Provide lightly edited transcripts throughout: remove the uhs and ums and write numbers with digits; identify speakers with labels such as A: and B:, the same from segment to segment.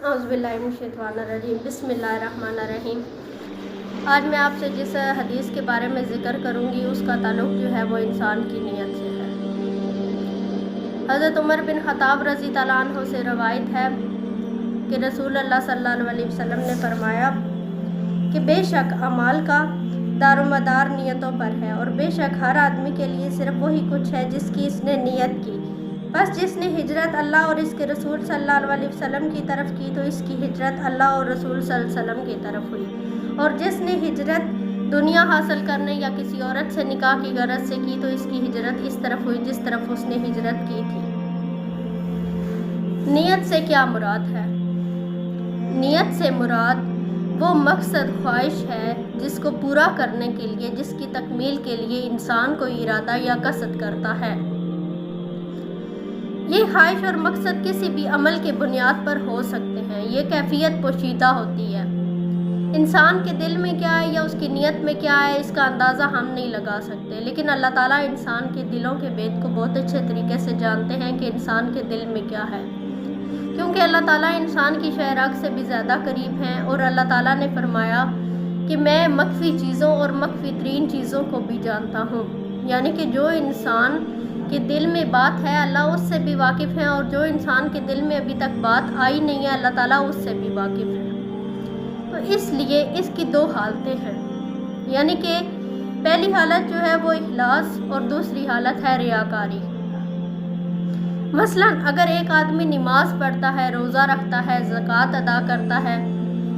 A: اعوذ باللہ من الشیطان الرجیم، بسم اللہ الرحمن الرحیم۔ آج میں آپ سے جس حدیث کے بارے میں ذکر کروں گی اس کا تعلق جو ہے وہ انسان کی نیت سے ہے۔ حضرت عمر بن خطاب رضی اللہ عنہ سے روایت ہے کہ رسول اللہ صلی اللہ علیہ وسلم نے فرمایا کہ بے شک اعمال کا دار و مدار نیتوں پر ہے، اور بے شک ہر آدمی کے لیے صرف وہی کچھ ہے جس کی اس نے نیت کی۔ بس جس نے ہجرت اللہ اور اس کے رسول صلی اللہ علیہ وسلم کی طرف کی تو اس کی ہجرت اللہ اور رسول صلی اللہ علیہ وسلم کی طرف ہوئی، اور جس نے ہجرت دنیا حاصل کرنے یا کسی عورت سے نکاح کی غرض سے کی تو اس کی ہجرت اس طرف ہوئی جس طرف اس نے ہجرت کی تھی۔ نیت سے کیا مراد ہے؟ نیت سے مراد وہ مقصد خواہش ہے جس کو پورا کرنے کے لیے، جس کی تکمیل کے لیے انسان کو ارادہ یا قصد کرتا ہے۔ یہ خواہش اور مقصد کسی بھی عمل کے بنیاد پر ہو سکتے ہیں، یہ کیفیت پوشیدہ ہوتی ہے۔ انسان کے دل میں کیا ہے یا اس کی نیت میں کیا ہے اس کا اندازہ ہم نہیں لگا سکتے، لیکن اللہ تعالیٰ انسان کے دلوں کے بید کو بہت اچھے طریقے سے جانتے ہیں کہ انسان کے دل میں کیا ہے، کیونکہ اللہ تعالیٰ انسان کی شہراگ سے بھی زیادہ قریب ہیں، اور اللہ تعالیٰ نے فرمایا کہ میں مخفی چیزوں اور مخفی ترین چیزوں کو بھی جانتا ہوں، یعنی کہ جو انسان کے دل میں بات ہے اللہ اس سے بھی واقف ہے، اور جو انسان کے دل میں ابھی تک بات آئی نہیں ہے اللہ تعالیٰ اس سے بھی واقف ہے۔ تو اس لیے اس کی دو حالتیں ہیں، یعنی کہ پہلی حالت جو ہے وہ اخلاص اور دوسری حالت ہے ریاکاری۔ مثلا اگر ایک آدمی نماز پڑھتا ہے، روزہ رکھتا ہے، زکوٰۃ ادا کرتا ہے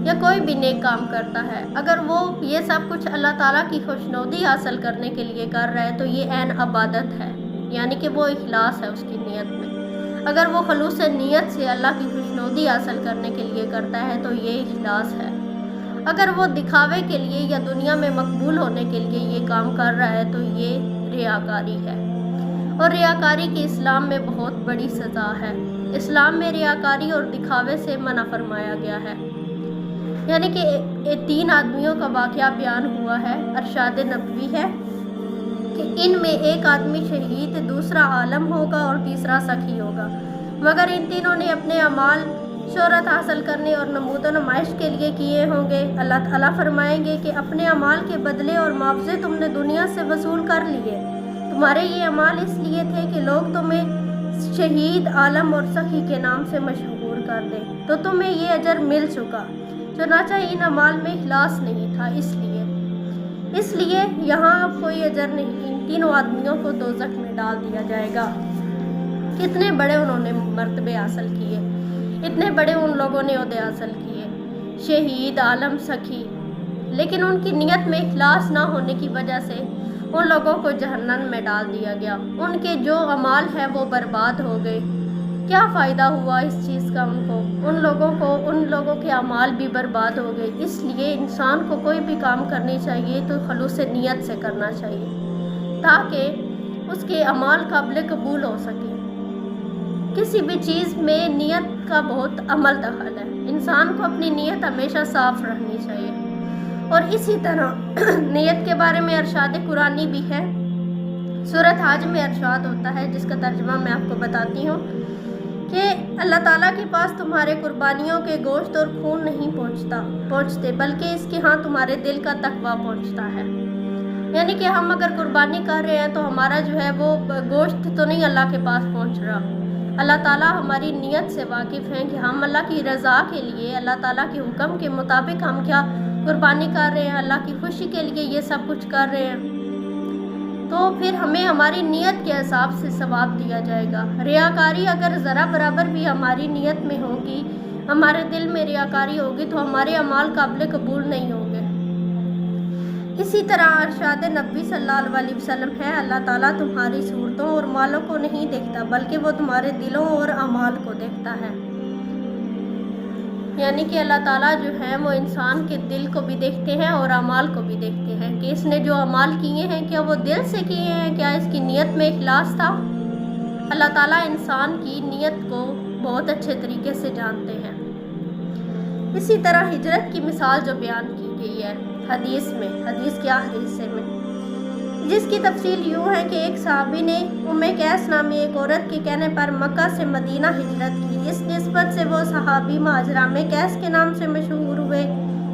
A: یا کوئی بھی نیک کام کرتا ہے، اگر وہ یہ سب کچھ اللہ تعالیٰ کی خوشنودی حاصل کرنے کے لیے کر رہا ہے تو یہ عین عبادت ہے، یعنی کہ وہ اخلاص ہے اس کی نیت میں۔ اگر وہ خلوص نیت سے اللہ کی خوشنودی حاصل کرنے کے لیے کرتا ہے تو یہ اخلاص ہے۔ اگر وہ دکھاوے کے لیے یا دنیا میں مقبول ہونے کے لیے یہ کام کر رہا ہے تو یہ ریاکاری ہے، اور ریاکاری کی اسلام میں بہت بڑی سزا ہے۔ اسلام میں ریاکاری اور دکھاوے سے منع فرمایا گیا ہے، یعنی کہ 3 آدمیوں کا واقعہ بیان ہوا ہے، ارشاد نبوی ہے کہ ان میں ایک آدمی شہید، دوسرا عالم ہوگا اور تیسرا سخی ہوگا، مگر ان تینوں نے اپنے اعمال شہرت حاصل کرنے اور نمود و نمائش کے لیے کیے ہوں گے۔ اللہ تعالیٰ فرمائیں گے کہ اپنے اعمال کے بدلے اور معاوضے تم نے دنیا سے وصول کر لیے، تمہارے یہ اعمال اس لیے تھے کہ لوگ تمہیں شہید، عالم اور سخی کے نام سے مشہور کر دیں، تو تمہیں یہ اجر مل چکا، چنانچہ ان اعمال میں اخلاص نہیں تھا، اس لیے یہاں اب کوئی اجر نہیں، ان تینوں آدمیوں کو دوزخ میں ڈال دیا جائے گا۔ کتنے بڑے انہوں نے مرتبے حاصل کیے، اتنے بڑے ان لوگوں نے عہدے حاصل کیے، شہید، عالم، سخی، لیکن ان کی نیت میں اخلاص نہ ہونے کی وجہ سے ان لوگوں کو جہنم میں ڈال دیا گیا، ان کے جو اعمال ہیں وہ برباد ہو گئے۔ کیا فائدہ ہوا اس چیز کا ان لوگوں کے اعمال بھی برباد ہو گئے۔ اس لیے انسان کو کوئی بھی کام کرنی چاہیے تو خلوص نیت سے کرنا چاہیے تاکہ اس کے اعمال قابل قبول ہو سکے۔ کسی بھی چیز میں نیت کا بہت عمل دخل ہے، انسان کو اپنی نیت ہمیشہ صاف رکھنی چاہیے، اور اسی طرح نیت کے بارے میں ارشاد قرآنی بھی ہے۔ سورۃ حج میں ارشاد ہوتا ہے جس کا ترجمہ میں آپ کو بتاتی ہوں کہ اللہ تعالیٰ کے پاس تمہارے قربانیوں کے گوشت اور خون نہیں پہنچتے، بلکہ اس کے ہاں تمہارے دل کا تقویٰ پہنچتا ہے، یعنی کہ ہم اگر قربانی کر رہے ہیں تو ہمارا جو ہے وہ گوشت تو نہیں اللہ کے پاس پہنچ رہا، اللہ تعالیٰ ہماری نیت سے واقف ہیں کہ ہم اللہ کی رضا کے لیے، اللہ تعالیٰ کے حکم کے مطابق ہم کیا قربانی کر رہے ہیں، اللہ کی خوشی کے لیے یہ سب کچھ کر رہے ہیں، تو پھر ہمیں ہماری نیت کے حساب سے ثواب دیا جائے گا۔ ریاکاری اگر ذرا برابر بھی ہماری نیت میں ہوگی، ہمارے دل میں ریاکاری ہوگی تو ہمارے اعمال قابل قبول نہیں ہوں گے۔ اسی طرح ارشاد نبوی صلی اللہ علیہ وسلم ہے، اللہ تعالیٰ تمہاری صورتوں اور مالوں کو نہیں دیکھتا بلکہ وہ تمہارے دلوں اور اعمال کو دیکھتا ہے، یعنی کہ اللہ تعالیٰ جو ہے وہ انسان کے دل کو بھی دیکھتے ہیں اور اعمال کو بھی دیکھتے ہیں کہ اس نے جو اعمال کیے ہیں کیا وہ دل سے کیے ہیں، کیا اس کی نیت میں اخلاص تھا۔ اللہ تعالیٰ انسان کی نیت کو بہت اچھے طریقے سے جانتے ہیں۔ اسی طرح ہجرت کی مثال جو بیان کی گئی ہے حدیث کے آخری حصے میں، جس کی تفصیل یوں ہے کہ ایک صحابی نے ام قیس نامی ایک عورت کے کہنے پر مکہ سے مدینہ ہجرت کی اس نسبت سے وہ صحابی مہاجرہ میں کیس کے نام سے مشہور ہوئے۔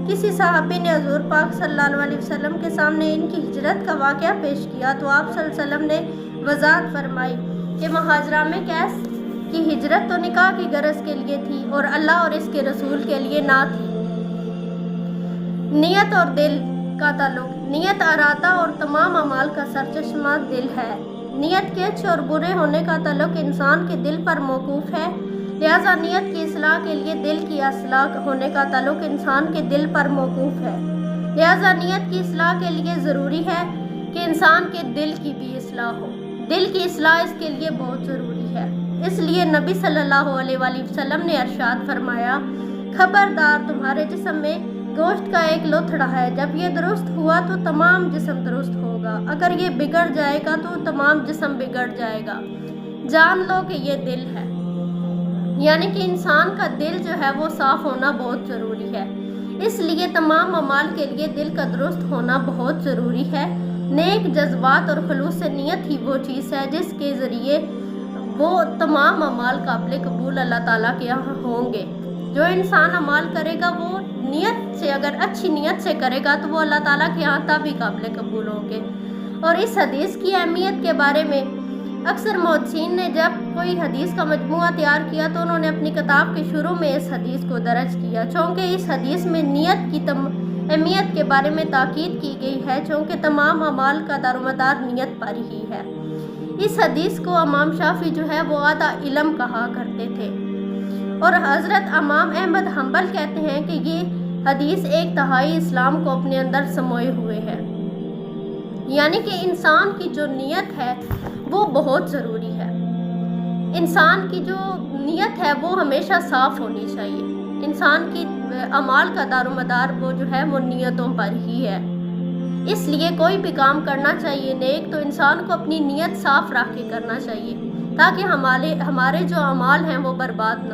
A: کسی صحابی نے حضور پاک صلی اللہ علیہ وسلم کے سامنے ان کی ہجرت کا واقعہ پیش کیا تو آپ صلی اللہ علیہ وسلم نے وضاحت فرمائی کہ مہاجرہ میں کیس کی ہجرت تو نکاح کی غرض کے لیے تھی اور اللہ اور اس کے رسول کے لیے نہ تھی۔ نیت اور دل کا تعلق۔ نیت ارادہ اور تمام اعمال کا سرچشمہ دل ہے۔ نیت کے اچھے اور برے ہونے کا تعلق انسان کے دل پر موقوف ہے، لہذا نیت کی اصلاح کے لیے دل کی اصلاح ہونے کا تعلق انسان کے دل پر موقوف ہے، لہذا نیت کی اصلاح کے لیے ضروری ہے کہ انسان کے دل کی بھی اصلاح ہو۔ دل کی اصلاح اس کے لیے بہت ضروری ہے، اس لیے نبی صلی اللہ علیہ وآلہ وسلم نے ارشاد فرمایا، خبردار تمہارے جسم میں گوشت کا ایک لوتھڑا ہے، جب یہ درست ہوا تو تمام جسم درست ہوگا، اگر یہ بگڑ جائے گا تو تمام جسم بگڑ جائے گا، جان لو کہ یہ دل ہے۔ یعنی کہ انسان کا دل جو ہے وہ صاف ہونا بہت ضروری ہے، اس لیے تمام اعمال کے لیے دل کا درست ہونا بہت ضروری ہے۔ نیک جذبات اور خلوص نیت ہی وہ چیز ہے جس کے ذریعے وہ تمام اعمال قابل قبول اللہ تعالیٰ کے یہاں ہوں گے۔ جو انسان اعمال کرے گا وہ نیت سے، اگر اچھی نیت سے کرے گا تو وہ اللہ تعالیٰ کے یہاں تب قابل قبول ہوں گے۔ اور اس حدیث کی اہمیت کے بارے میں اکثر محدثین نے جب کوئی حدیث کا مجموعہ تیار کیا تو انہوں نے اپنی کتاب کے شروع میں اس حدیث کو درج کیا، چونکہ اس حدیث میں نیت کی اہمیت کے بارے میں تاکید کی گئی ہے، چونکہ تمام اعمال کا دارومدار نیت پر ہی ہے۔ اس حدیث کو امام شافعی جو ہے وہ آدھا علم کہا کرتے تھے، اور حضرت امام احمد حنبل کہتے ہیں کہ یہ حدیث ایک تہائی اسلام کو اپنے اندر سموئے ہوئے ہے۔ یعنی کہ انسان کی جو نیت ہے وہ بہت ضروری ہے، انسان کی جو نیت ہے وہ ہمیشہ صاف ہونی چاہیے۔ انسان کی اعمال کا دارومدار وہ جو ہے وہ نیتوں پر ہی ہے، اس لیے کوئی بھی کام کرنا چاہیے نیک تو انسان کو اپنی نیت صاف رکھ کے کرنا چاہیے، تاکہ ہمارے جو اعمال ہیں وہ برباد نہ